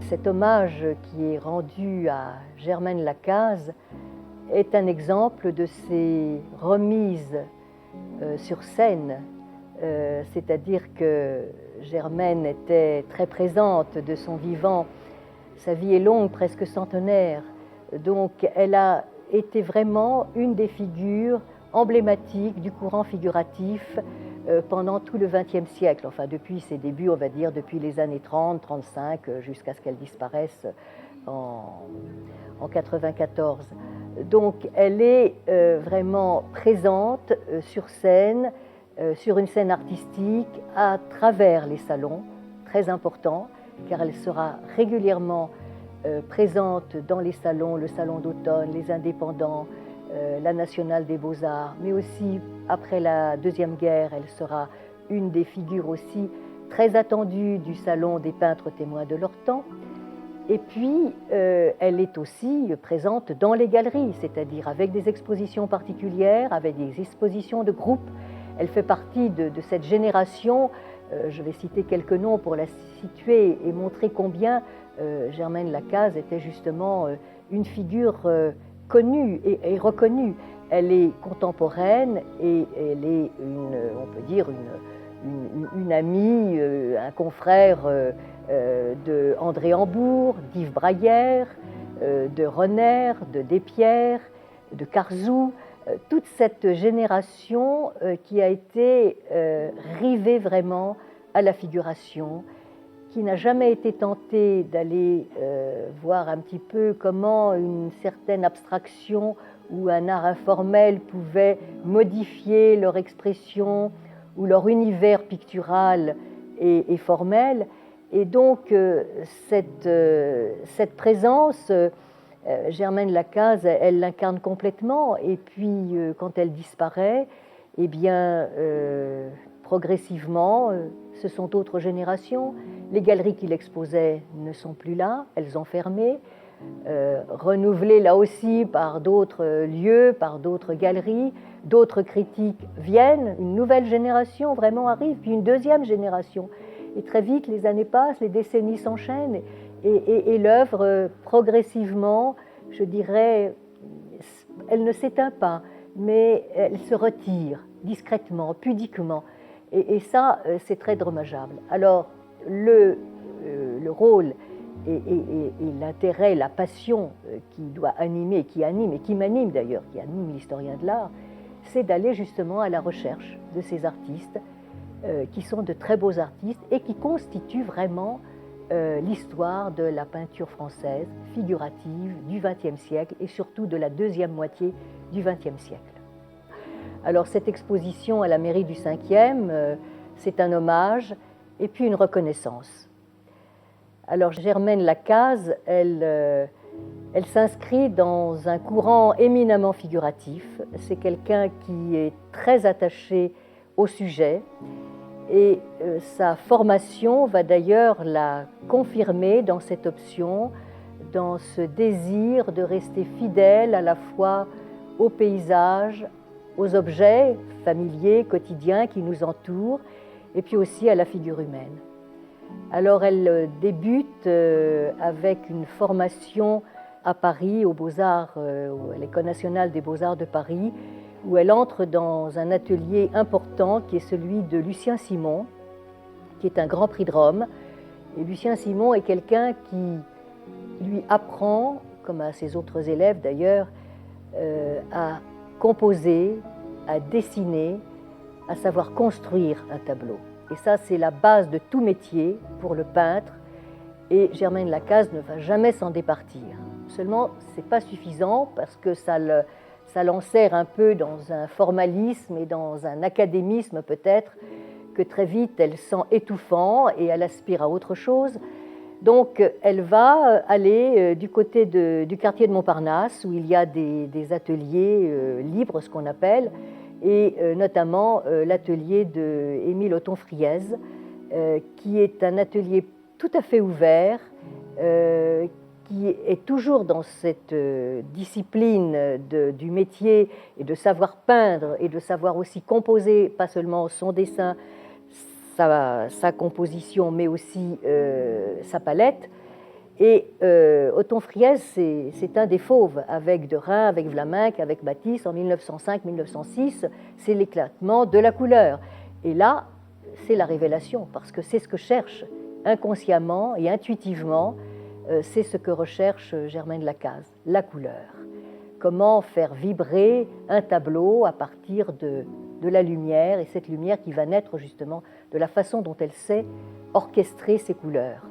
cet hommage qui est rendu à Germaine Lacaze est un exemple de ces remises sur scène, c'est-à-dire que Germaine était très présente de son vivant. Sa vie est longue, presque centenaire, donc elle a été vraiment une des figures emblématiques du courant figuratif pendant tout le XXe siècle, enfin depuis ses débuts, on va dire depuis les années 30, 35, jusqu'à ce qu'elle disparaisse en 94. Donc elle est vraiment présente sur scène, sur une scène artistique, à travers les salons, très important, car elle sera régulièrement présente dans les salons, le Salon d'automne, les Indépendants, la Nationale des Beaux-Arts, mais aussi après la Deuxième Guerre, elle sera une des figures aussi très attendues du Salon des peintres témoins de leur temps. Et puis, elle est aussi présente dans les galeries, c'est-à-dire avec des expositions particulières, avec des expositions de groupe. Elle fait partie de cette génération, je vais citer quelques noms pour la situer et montrer combien Germaine Lacaze était justement une figure connue et reconnue. Elle est contemporaine et elle est, on peut dire, une amie, un confrère de André Hambourg, d'Yves Braillère, de Renner, de Despierres, de Carzou, toute cette génération qui a été rivée vraiment à la figuration, qui n'a jamais été tentée d'aller voir un petit peu comment une certaine abstraction ou un art informel pouvait modifier leur expression ou leur univers pictural et formel. Et donc cette présence, Germaine Lacaze, elle l'incarne complètement. Et puis quand elle disparaît, eh bien progressivement, ce sont d'autres générations. Les galeries qui l'exposaient ne sont plus là, elles ont fermé, renouvelées là aussi par d'autres lieux, par d'autres galeries. D'autres critiques viennent, une nouvelle génération vraiment arrive, puis une deuxième génération. Et très vite, les années passent, les décennies s'enchaînent, et l'œuvre, progressivement, je dirais, elle ne s'éteint pas, mais elle se retire discrètement, pudiquement. Et ça, c'est très dommageable. Alors, le rôle et l'intérêt, la passion qui doit animer, qui anime, et qui m'anime d'ailleurs, qui anime l'historien de l'art, c'est d'aller justement à la recherche de ces artistes qui sont de très beaux artistes et qui constituent vraiment l'histoire de la peinture française figurative du XXe siècle et surtout de la deuxième moitié du XXe siècle. Alors cette exposition à la mairie du 5e, c'est un hommage et puis une reconnaissance. Alors Germaine Lacaze, elle s'inscrit dans un courant éminemment figuratif. C'est quelqu'un qui est très attaché au sujet et sa formation va d'ailleurs la confirmer dans cette option, dans ce désir de rester fidèle à la fois au paysage, aux objets familiers, quotidiens qui nous entourent, et puis aussi à la figure humaine. Alors elle débute avec une formation à Paris, aux Beaux-Arts, à l'École nationale des Beaux-Arts de Paris, où elle entre dans un atelier important qui est celui de Lucien Simon, qui est un grand prix de Rome. Et Lucien Simon est quelqu'un qui lui apprend, comme à ses autres élèves d'ailleurs, à composer, à dessiner, à savoir construire un tableau. Et ça, c'est la base de tout métier pour le peintre. Et Germaine Lacaze ne va jamais s'en départir. Seulement, ce n'est pas suffisant parce que ça l'enserre un peu dans un formalisme et dans un académisme peut-être que très vite elle sent étouffant et elle aspire à autre chose. Donc elle va aller du côté du quartier de Montparnasse où il y a des ateliers libres, ce qu'on appelle, et notamment l'atelier d'Émile Othon-Friez, qui est un atelier tout à fait ouvert, qui est toujours dans cette discipline du métier et de savoir peindre et de savoir aussi composer, pas seulement son dessin, sa composition, mais aussi sa palette, Et Othon Friese, c'est un des fauves, avec Derain, avec Vlaminck, avec Matisse, en 1905-1906, c'est l'éclatement de la couleur. Et là, c'est la révélation, parce que c'est ce que cherche inconsciemment et intuitivement, c'est ce que recherche Germaine Lacaze, la couleur. Comment faire vibrer un tableau à partir de la lumière, et cette lumière qui va naître justement de la façon dont elle sait orchestrer ses couleurs.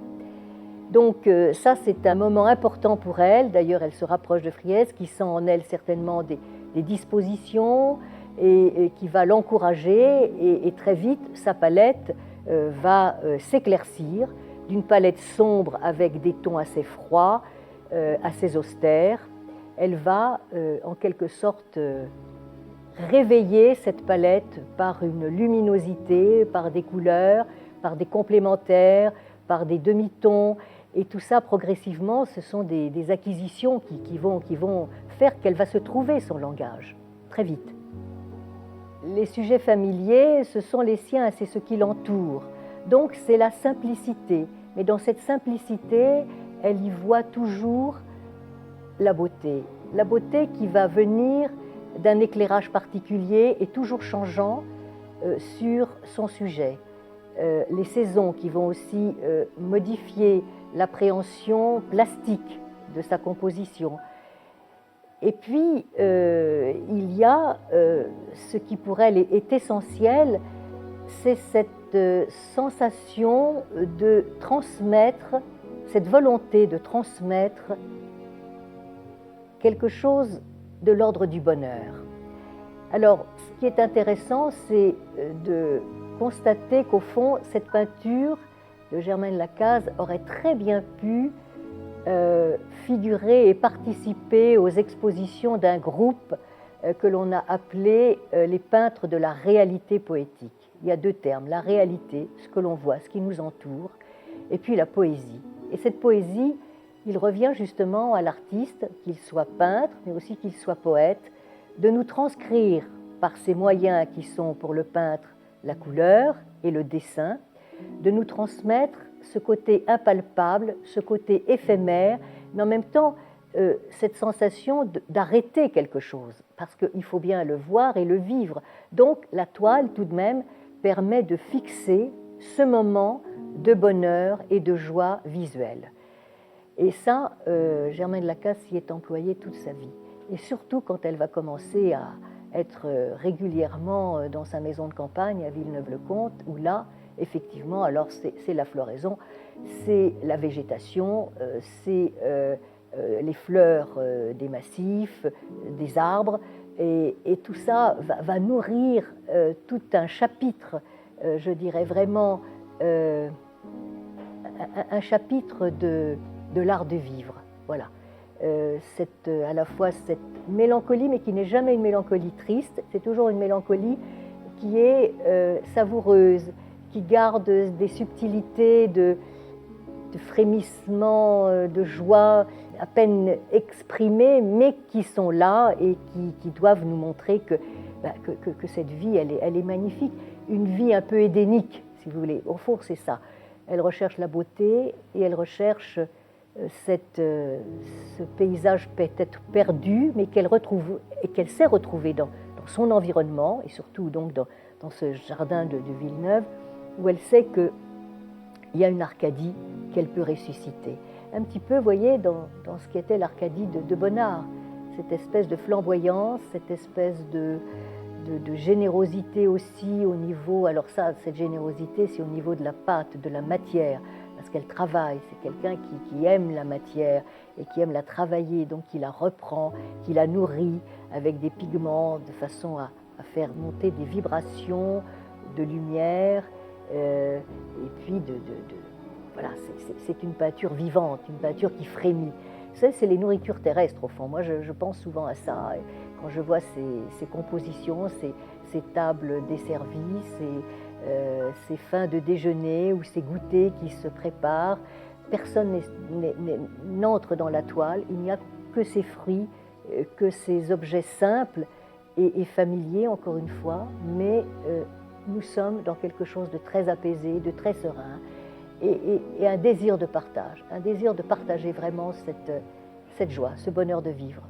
Donc ça, c'est un moment important pour elle. D'ailleurs, elle se rapproche de Friese, qui sent en elle certainement des dispositions et qui va l'encourager. Et très vite, sa palette va s'éclaircir d'une palette sombre avec des tons assez froids, assez austères. Elle va en quelque sorte réveiller cette palette par une luminosité, par des couleurs, par des complémentaires, par des demi-tons. Et tout ça, progressivement, ce sont des acquisitions qui vont faire qu'elle va se trouver son langage, très vite. Les sujets familiers, ce sont les siens, c'est ce qui l'entoure. Donc c'est la simplicité. Mais dans cette simplicité, elle y voit toujours la beauté. La beauté qui va venir d'un éclairage particulier et toujours changeant sur son sujet. Les saisons qui vont aussi modifier l'appréhension plastique de sa composition. Et puis, il y a ce qui pour elle est essentiel, c'est cette sensation de transmettre, cette volonté de transmettre quelque chose de l'ordre du bonheur. Alors, ce qui est intéressant, c'est de constater qu'au fond, cette peinture de Germaine Lacaze aurait très bien pu figurer et participer aux expositions d'un groupe que l'on a appelé les peintres de la réalité poétique. Il y a deux termes, la réalité, ce que l'on voit, ce qui nous entoure, et puis la poésie. Et cette poésie, il revient justement à l'artiste, qu'il soit peintre, mais aussi qu'il soit poète, de nous transcrire par ces moyens qui sont pour le peintre la couleur et le dessin, de nous transmettre ce côté impalpable, ce côté éphémère, mais en même temps cette sensation d'arrêter quelque chose, parce qu'il faut bien le voir et le vivre. Donc la toile, tout de même, permet de fixer ce moment de bonheur et de joie visuelle. Et ça, Germaine Lacaze s'y est employée toute sa vie. Et surtout quand elle va commencer à être régulièrement dans sa maison de campagne à Villeneuve-le-Comte, où là, effectivement, alors c'est la floraison, c'est la végétation, c'est les fleurs des massifs, des arbres, et tout ça va nourrir tout un chapitre, je dirais vraiment, un chapitre de l'art de vivre. Voilà. À la fois cette mélancolie, mais qui n'est jamais une mélancolie triste, c'est toujours une mélancolie qui est savoureuse, qui garde des subtilités de frémissements, de joie à peine exprimées, mais qui sont là et qui doivent nous montrer que cette vie, elle est magnifique. Une vie un peu édénique, si vous voulez. Au fond, c'est ça. Elle recherche la beauté et elle recherche ce paysage peut-être perdu, mais qu'elle retrouve et qu'elle sait retrouver dans son environnement, et surtout donc dans ce jardin de Villeneuve, où elle sait qu'il y a une Arcadie qu'elle peut ressusciter. Un petit peu, vous voyez, dans ce qui était l'Arcadie de Bonnard, cette espèce de flamboyance, cette espèce de générosité aussi au niveau, alors ça, cette générosité, c'est au niveau de la pâte, de la matière, parce qu'elle travaille, c'est quelqu'un qui aime la matière et qui aime la travailler, donc qui la reprend, qui la nourrit avec des pigments de façon à faire monter des vibrations de lumière, et puis voilà, c'est une peinture vivante, une peinture qui frémit. Ça, c'est les nourritures terrestres au fond. Moi, je pense souvent à ça. Quand je vois ces compositions, ces tables desservies, ces fins de déjeuner ou ces goûters qui se préparent, personne n'entre dans la toile. Il n'y a que ces fruits, que ces objets simples et familiers, encore une fois, mais nous sommes dans quelque chose de très apaisé, de très serein. et un désir de partage, un désir de partager vraiment cette joie, ce bonheur de vivre.